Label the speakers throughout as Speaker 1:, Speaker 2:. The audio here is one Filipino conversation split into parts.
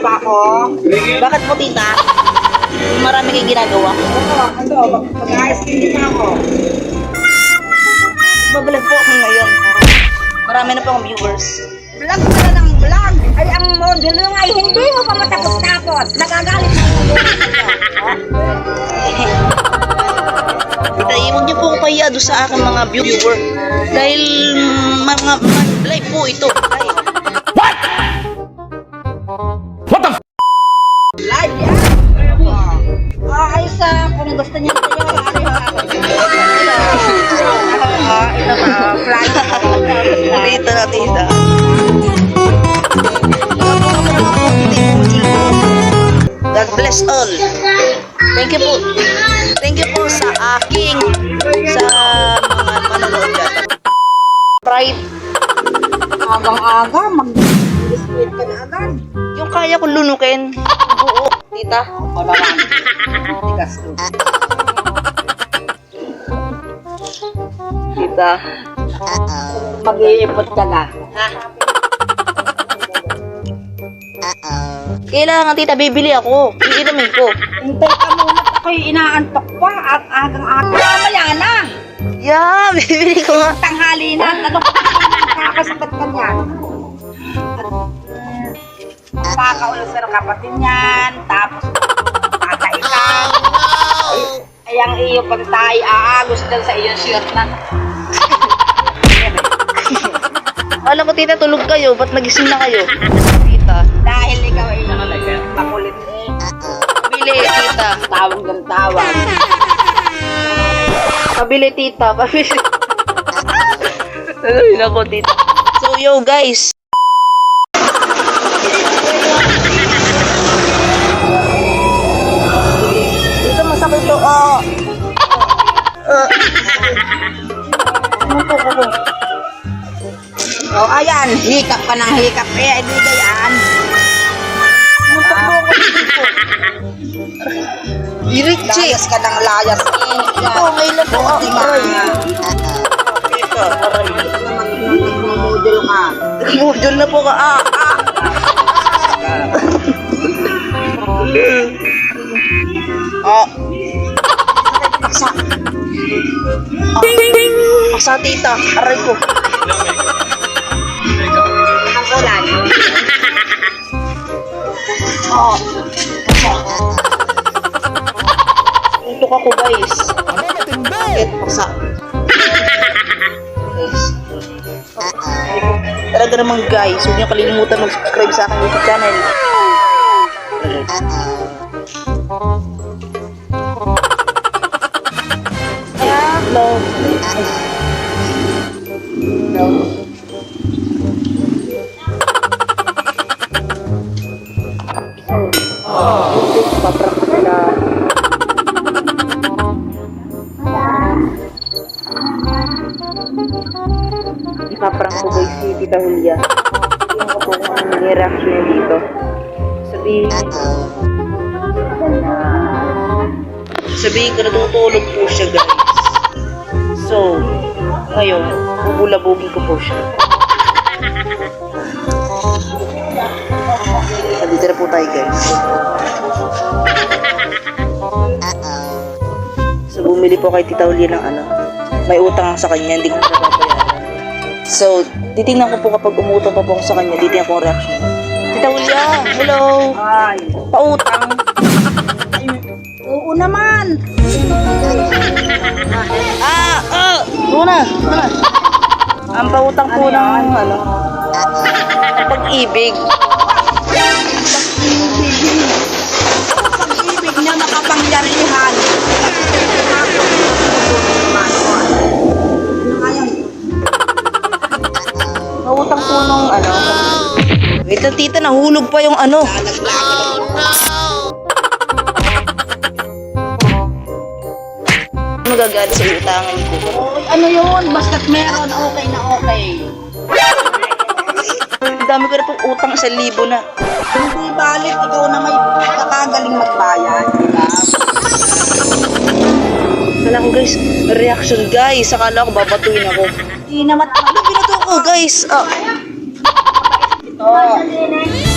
Speaker 1: Pa ako?
Speaker 2: Bakit po, tita? Marami kayong ginagawa.
Speaker 1: Mag-ayos din ako.
Speaker 2: Babalag po ako ngayon. Marami na po akong viewers.
Speaker 1: Vlog ka na ng vlog. Ay, ang modulo nga, hindi mo pa matapos-tapos. Nagagalit na ako.
Speaker 2: Tita, huwag niyo po ako pahiya doon sa aking mga viewer. Dahil mga live po ito. Live.
Speaker 1: Live yan. Ayos kung gusto niya ito yung ito na, flight.
Speaker 2: Tita na, tita. God bless all. Thank you po. Thank you po sa aking sa mga manonood dyan. Pride.
Speaker 1: Agang-aga, mag-biscuit ka na agad.
Speaker 2: Yung kaya kong lunukin. Buo. Tita.
Speaker 1: Malaman. Tigas to.
Speaker 2: Tita.
Speaker 1: Mag-iipot ka na.
Speaker 2: Ha? Kailangan, tita, bibili ako. Iinumin ko.
Speaker 1: Hintay ka muna, ako'y inaantok pa at agang-aga. Mamaya na.
Speaker 2: Yeah, bibili ko nga.
Speaker 1: Tanghali na, ano ka nakakasakit ka niyan. Pakakaulo sa kapatid niyan, tapos tatay ka. Ay, ang iyo pag tayo aagos dyan sa iyong shirt na.
Speaker 2: Alam ko, tita, tulog kayo. Ba't nagising na kayo? Tita.
Speaker 1: Dahil ikaw ay makulit eh.
Speaker 2: Pabili, tita.
Speaker 1: Tawag ng tawag.
Speaker 2: Pabili, tita. Pabili. Ano yun ako, tita? So, yo, guys. Dito masakit to. Ano po ko?
Speaker 1: O, ayan, hikap ka ng hikap. Eh, hindi ka yan.
Speaker 2: Muntok po ako dito. Irichi.
Speaker 1: Layas ka ng layas eh.
Speaker 2: Ito, ngayon lang po ako. Aray. Tita, aray.
Speaker 1: Nagmumudul ka.
Speaker 2: Nagmudol na po ka. Paksa. Paksa, tita. Aray ko.
Speaker 1: Ang ulan.
Speaker 2: Tutok ako, guys. Bakit? Paksa. Guys. Talaga naman, guys. Huwag niyo kalilimutan mag-subscribe sa aking YouTube channel. Hello. Hello. Paprak ko sila. Ipaprank ko, guys, si Tita Julia. Tingnan ko po kung ano yung reaction niya dito. Sabihin ko, natutulog po siya, guys. So, ngayon, bubulabugin ko po siya. Dito na po tayo, guys. So, bumili po kay Tita Julia ng ano. May utang sa kanya, hindi ko nababayaran. So, titingnan ko po kapag umutang pa po ako sa kanya, titingnan ko ang reaction. Tita Julia, hello!
Speaker 1: Ay.
Speaker 2: Pautang.
Speaker 1: Oo naman.
Speaker 2: Luna. Ang pautang po ng ano, pag-ibig.
Speaker 1: Pag-ibig niya makapangyarihan.
Speaker 2: Pautang po ng ano. Wait lang, tita, nahulog pa yung ano. Magagalit sa utangan ko.
Speaker 1: Oy, ano yun? Basta't meron, okay na okay.
Speaker 2: Ang dami ko na pong utang, 1,000 na.
Speaker 1: Hindi balik, ikaw na may kakagaling magbayad. Diba?
Speaker 2: Akala ko, guys, reaction, guys. Akala ko babatuin ako.
Speaker 1: Hindi naman
Speaker 2: Ano binato ko, guys?
Speaker 1: ito.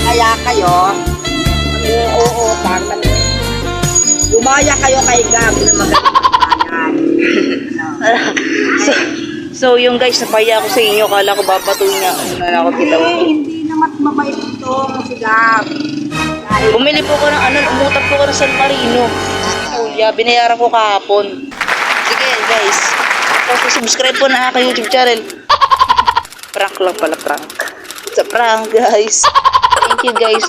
Speaker 1: Kaya kayo, Oo, tama. Lumaya kayo kay Gab na magaling.
Speaker 2: So yung guys, napaya ako sa inyo. Kala ko babatuin niya. Ano na ako kita.
Speaker 1: Hindi naman mabait ito si Gab.
Speaker 2: Bumili po ko ng ano, umutap po ko ng San Marino. Julia, binayaran ko kahapon. Sige guys, subscribe po na aking YouTube channel. Prank lang pala, prank. It's a prank guys. Thank you guys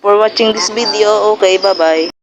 Speaker 2: for watching this video. Okay, bye-bye.